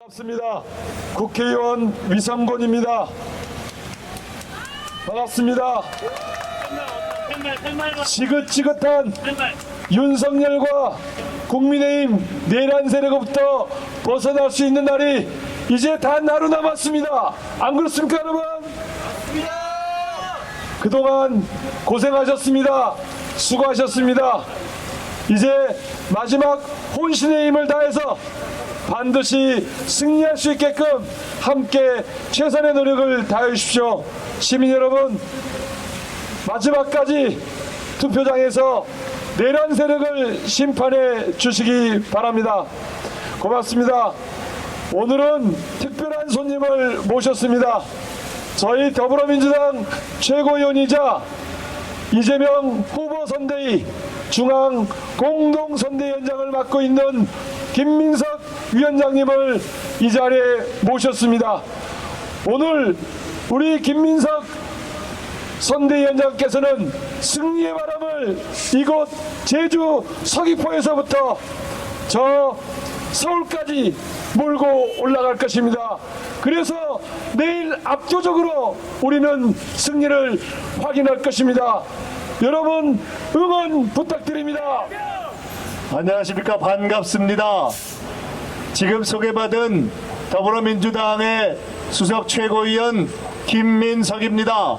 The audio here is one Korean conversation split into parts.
반갑습니다. 국회의원 위성곤입니다. 반갑습니다. 지긋지긋한 윤석열과 국민의힘 내란 세력으로부터 벗어날 수 있는 날이 이제 단 하루 남았습니다. 안 그렇습니까, 여러분? 그동안 고생하셨습니다. 수고하셨습니다. 이제 마지막 혼신의 힘을 다해서 반드시 승리할 수 있게끔 함께 최선의 노력을 다해 주십시오. 시민 여러분, 마지막까지 투표장에서 내란 세력을 심판해 주시기 바랍니다. 고맙습니다. 오늘은 특별한 손님을 모셨습니다. 저희 더불어민주당 최고위원이자 이재명 후보 선대위 중앙 공동선대위원장을 맡고 있는 김민석 위원장님을 이 자리에 모셨습니다. 오늘 우리 김민석 선대위원장께서는 승리의 바람을 이곳 제주 서귀포에서부터 저 서울까지 몰고 올라갈 것입니다. 그래서 내일 압도적으로 우리는 승리를 확인할 것입니다. 여러분 응원 부탁드립니다. 안녕하십니까. 반갑습니다. 지금 소개받은 더불어민주당의 수석 최고위원 김민석입니다.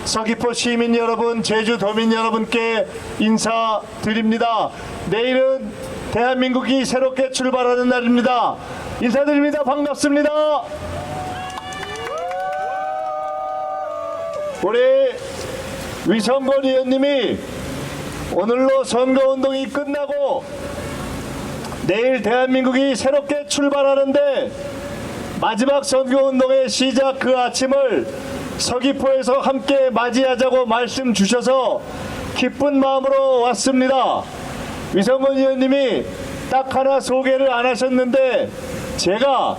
서귀포 시민 여러분, 제주도민 여러분께 인사드립니다. 내일은 대한민국이 새롭게 출발하는 날입니다. 인사드립니다. 반갑습니다. 우리 위성곤 의원님이 오늘로 선거운동이 끝나고 내일 대한민국이 새롭게 출발하는데 마지막 선거운동의 시작 그 아침을 서귀포에서 함께 맞이하자고 말씀 주셔서 기쁜 마음으로 왔습니다. 위성곤 의원님이 딱 하나 소개를 안 하셨는데 제가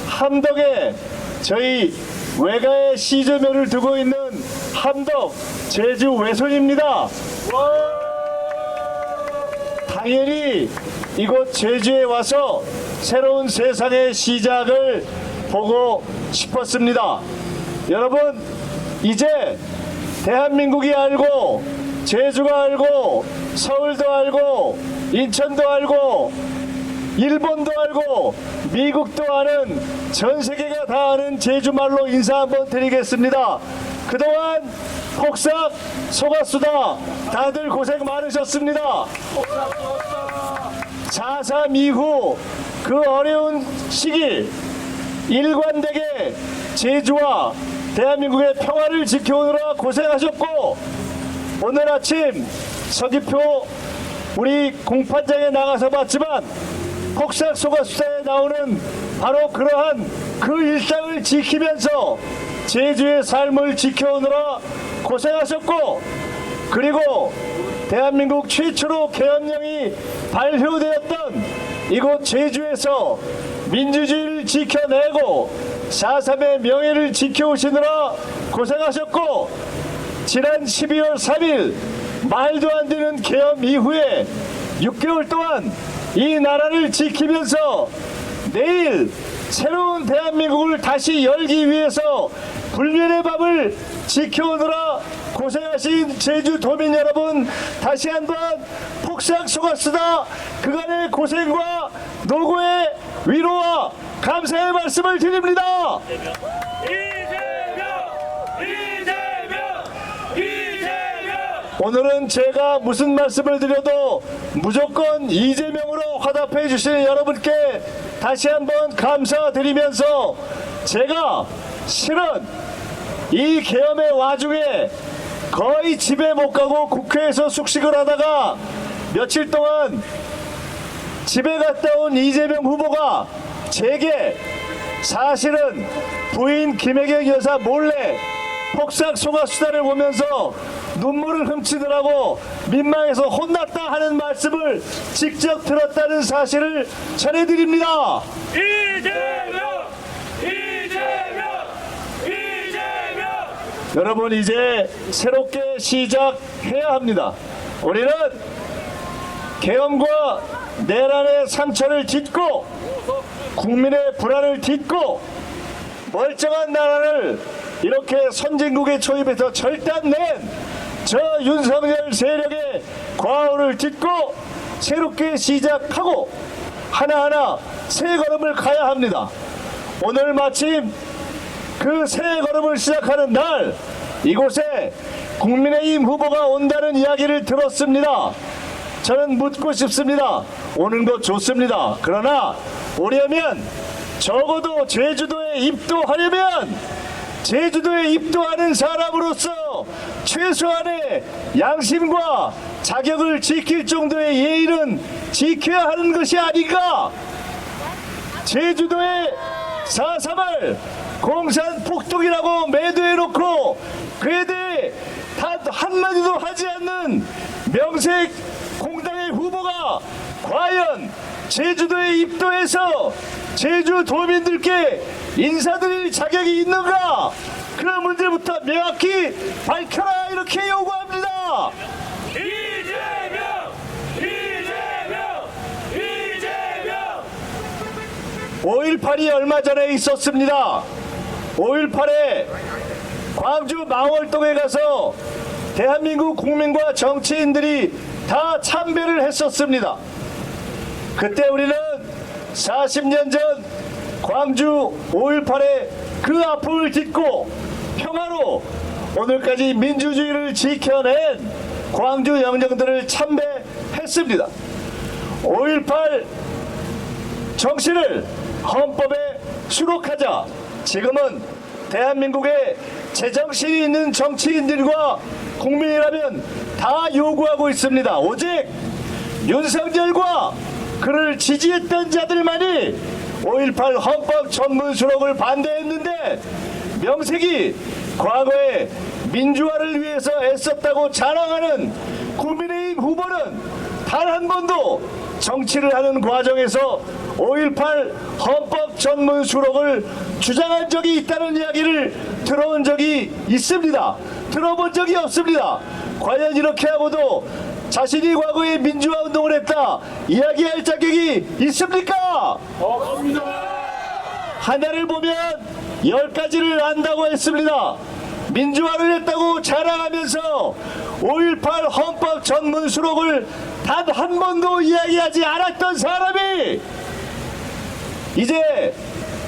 함덕에 저희 외가의 시조묘를 두고 있는 함덕 제주 외손입니다. 당연히 이곳 제주에 와서 새로운 세상의 시작을 보고 싶었습니다. 여러분, 이제 대한민국이 알고 제주가 알고 서울도 알고 인천도 알고 일본도 알고 미국도 아는 전 세계가 다 아는 제주말로 인사 한번 드리겠습니다. 그동안 폭삭 속았수다. 다들 고생 많으셨습니다. 4.3 이후 그 어려운 시기 일관되게 제주와 대한민국의 평화를 지켜오느라 고생하셨고 오늘 아침 서귀포 우리 공판장에 나가서 봤지만 폭삭 속았수다에 나오는 바로 그러한 그 일상을 지키면서 제주의 삶을 지켜오느라 고생하셨고 그리고 대한민국 최초로 계엄령이 발효되었던 이곳 제주에서 민주주의를 지켜내고 4.3의 명예를 지켜오시느라 고생하셨고 지난 12월 3일 말도 안 되는 계엄 이후에 6개월 동안 이 나라를 지키면서 내일 새로운 대한민국을 다시 열기 위해서 불면의 밤을 지켜오느라 고생하신 제주도민 여러분, 다시 한번 폭삭 속았으나 그간의 고생과 노고의 위로와 감사의 말씀을 드립니다. 오늘은 제가 무슨 말씀을 드려도 무조건 이재명으로 화답해 주시는 여러분께 다시 한번 감사드리면서 제가 실은 이 계엄의 와중에 거의 집에 못 가고 국회에서 숙식을 하다가 며칠 동안 집에 갔다 온 이재명 후보가 제게 사실은 부인 김혜경 여사 몰래 폭삭 속았수다를 보면서 눈물을 훔치더라고 민망해서 혼났다 하는 말씀을 직접 들었다는 사실을 전해드립니다. 이재명! 이재명! 이재명! 여러분, 이제 새롭게 시작해야 합니다. 우리는 계엄과 내란의 상처를 딛고 국민의 불안을 딛고 멀쩡한 나라를 이렇게 선진국에 초입해서 절단낸 저 윤석열 세력의 과오를 딛고 새롭게 시작하고 하나하나 새 걸음을 가야 합니다. 오늘 마침 그 새 걸음을 시작하는 날 이곳에 국민의힘 후보가 온다는 이야기를 들었습니다. 저는 묻고 싶습니다. 오는 것 좋습니다. 그러나 오려면 적어도 제주도에 입도하려면 제주도에 입도하는 사람으로서 최소한의 양심과 자격을 지킬 정도의 예의는 지켜야 하는 것이 아닌가. 제주도의 4.3을 공산 폭동이라고 매도해놓고 그에 대해 단 한마디도 하지 않는 명색 공당의 후보가 과연 제주도에 입도해서 제주 도민들께 인사드릴 자격이 있는가? 그런 문제부터 명확히 밝혀라 이렇게 요구합니다. 이재명! 이재명! 이재명! 5.18이 얼마 전에 있었습니다. 5.18에 광주 망월동에 가서 대한민국 국민과 정치인들이 다 참배를 했었습니다. 그때 우리는 40년 전 광주 5.18의 그 아픔을 딛고 평화로 오늘까지 민주주의를 지켜낸 광주 영령들을 참배했습니다. 5.18 정신을 헌법에 수록하자. 지금은 대한민국에 제정신이 있는 정치인들과 국민이라면 다 요구하고 있습니다. 오직 윤석열과 그를 지지했던 자들만이 5.18 헌법 전문 수록을 반대했는데 명색이 과거에 민주화를 위해서 애썼다고 자랑하는 국민의힘 후보는 단 한 번도 정치를 하는 과정에서 5.18 헌법 전문 수록을 주장한 적이 있다는 이야기를 들어온 적이 있습니다. 들어본 적이 없습니다. 과연 이렇게 하고도 자신이 과거에 민주화 운동을 했다 이야기할 자격이 있습니까? 없습니다. 하나를 보면 10가지를 안다고 했습니다. 민주화를 했다고 자랑하면서 5.18 헌법 전문 수록을 단 한 번도 이야기하지 않았던 사람이 이제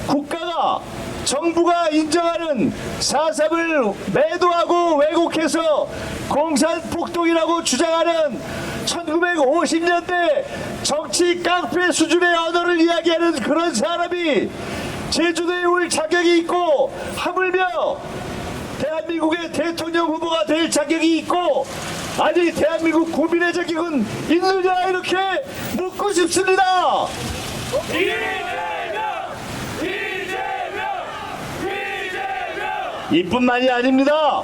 국가가 정부가 인정하는 4.3을 매도하고 왜곡해서 공산폭동이라고 주장하는 1950년대 정치 깡패 수준의 언어를 이야기하는 그런 사람이 제주도에 올 자격이 있고 하물며 대한민국의 대통령 후보가 될 자격이 있고 아니 대한민국 국민의 자격은 있느냐 이렇게 묻고 싶습니다. 이재명! 이재명! 이재명! 이뿐만이 아닙니다.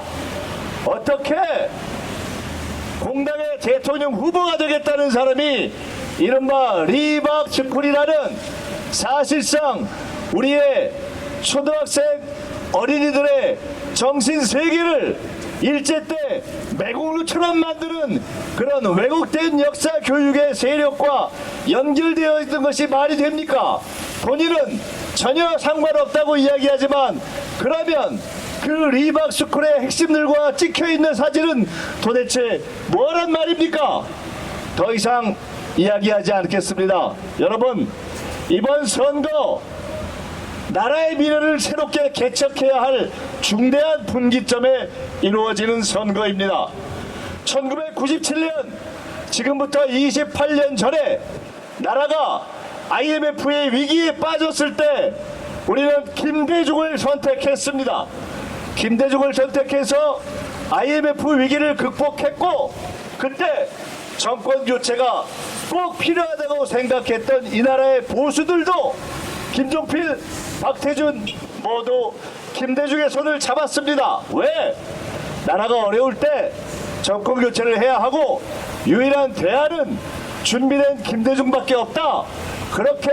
어떻게 공당의 대통령 후보가 되겠다는 사람이 이른바 리박 스쿨이라는 사실상 우리의 초등학생 어린이들의 정신 세계를 일제 때 매국노처럼 만드는 그런 왜곡된 역사 교육의 세력과 연결되어 있는 것이 말이 됩니까? 본인은 전혀 상관없다고 이야기하지만 그러면 그 리박 스쿨의 핵심들과 찍혀있는 사진은 도대체 뭐란 말입니까? 더 이상 이야기하지 않겠습니다. 여러분, 이번 선거 나라의 미래를 새롭게 개척해야 할 중대한 분기점에 이루어지는 선거입니다. 1997년 지금부터 28년 전에 나라가 IMF의 위기에 빠졌을 때 우리는 김대중을 선택했습니다. 김대중을 선택해서 IMF 위기를 극복했고 그때 정권 교체가 꼭 필요하다고 생각했던 이 나라의 보수들도 김종필, 박태준 모두 김대중의 손을 잡았습니다. 왜? 나라가 어려울 때 정권 교체를 해야 하고 유일한 대안은 준비된 김대중밖에 없다. 그렇게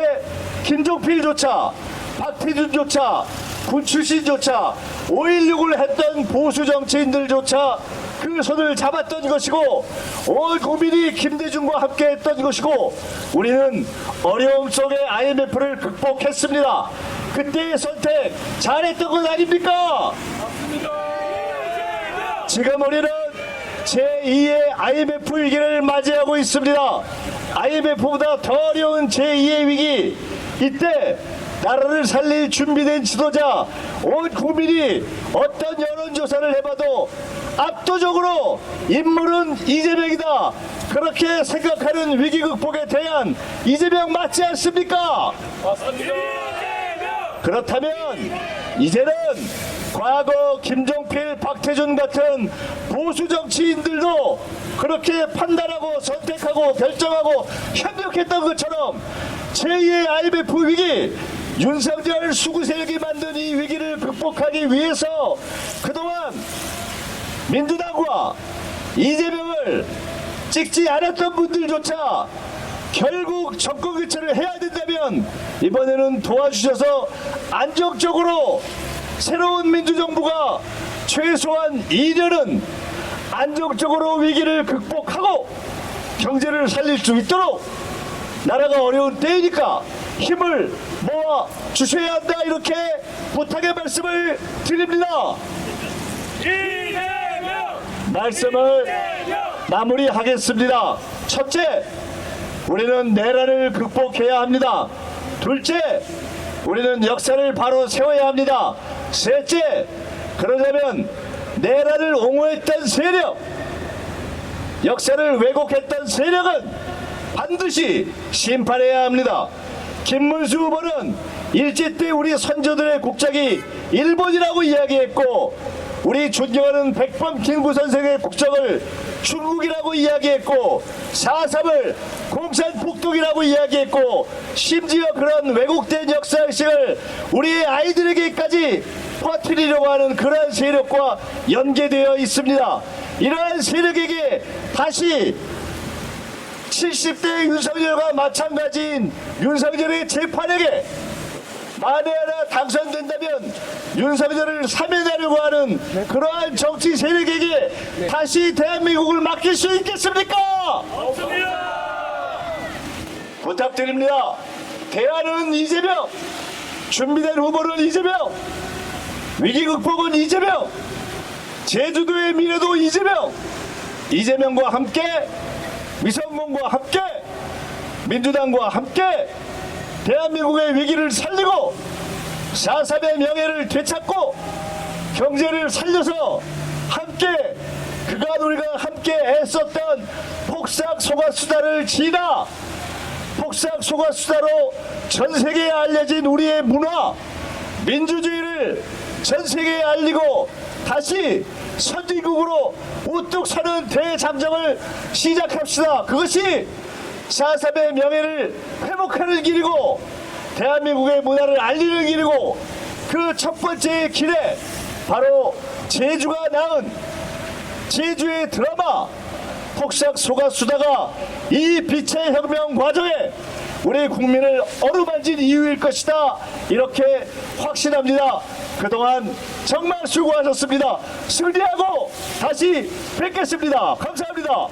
김종필조차 박태준조차 군 출신조차 5.16을 했던 보수 정치인들조차 그 손을 잡았던 것이고 온 국민이 김대중과 함께했던 것이고 우리는 어려움 속에 IMF를 극복했습니다. 그때의 선택 잘했던 건 아닙니까? 지금 우리는 제2의 IMF 위기를 맞이하고 있습니다. IMF보다 더 어려운 제2의 위기. 이때 나라를 살릴 준비된 지도자 온 국민이 어떤 여론조사를 해봐도 압도적으로 인물은 이재명이다. 그렇게 생각하는 위기 극복에 대한 이재명 맞지 않습니까? 그렇다면 이제는 과거 김종필, 박태준 같은 보수 정치인들도 그렇게 판단하고 선택하고 결정하고 협력했던 것처럼 제2의 IMF 위기, 윤석열 수구 세력이 만든 이 위기를 극복하기 위해서 그동안 민주당과 이재명을 찍지 않았던 분들조차 결국 정권 교체를 해야 된다면 이번에는 도와주셔서 안정적으로 새로운 민주정부가 최소한 2년은 안정적으로 위기를 극복하고 경제를 살릴 수 있도록 나라가 어려운 때이니까 힘을 모아 주셔야 한다 이렇게 부탁의 말씀을 드립니다. 말씀을 마무리하겠습니다. 첫째, 우리는 내란을 극복해야 합니다. 둘째, 우리는 역사를 바로 세워야 합니다. 셋째, 그러려면 내란을 옹호했던 세력, 역사를 왜곡했던 세력은 반드시 심판해야 합니다. 김문수 후보는 일제 때 우리 선조들의 국적이 일본이라고 이야기했고 우리 존경하는 백범 김구 선생의 국적을 중국이라고 이야기했고 4.3을 공산폭동이라고 이야기했고 심지어 그런 왜곡된 역사의식을 우리의 아이들에게까지 퍼뜨리려고 하는 그러한 세력과 연계되어 있습니다. 이러한 세력에게 다시 70대 윤석열과 마찬가지인 윤석열의 재판에게 만에 하나 당선된다면 윤석열을 사면하려고 하는 그러한 정치 세력에게 다시 대한민국을 맡길 수 있겠습니까? 부탁드립니다. 대안은 이재명, 준비된 후보는 이재명, 위기 극복은 이재명, 제주도의 미래도 이재명, 이재명과 함께 위성공과 함께 민주당과 함께 대한민국의 위기를 살리고 4.3의 명예를 되찾고 경제를 살려서 함께 그간 우리가 함께 애썼던 폭삭 소가수다를 지나 폭삭 소가수다로 전 세계에 알려진 우리의 문화 민주주의를 전 세계에 알리고 다시 선진국으로 우뚝 서는 대장정을 시작합시다. 그것이 4.3의 명예를 회복하는 길이고 대한민국의 문화를 알리는 길이고 그 첫 번째 길에 바로 제주가 낳은 제주의 드라마 폭삭 소가수다가 이 빛의 혁명 과정에 우리 국민을 어루만진 이유일 것이다 이렇게 확신합니다. 그동안 정말 수고하셨습니다. 승리하고 다시 뵙겠습니다. 감사합니다.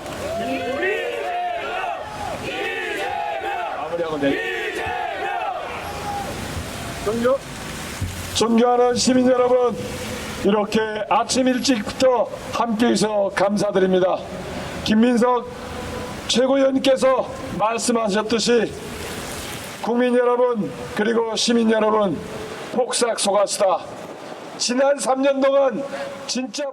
존경하는 시민 여러분, 이렇게 아침 일찍부터 함께해서 감사드립니다. 김민석 최고위원께서 말씀하셨듯이 국민 여러분 그리고 시민 여러분 폭삭 속았다. 지난 3년 동안 진짜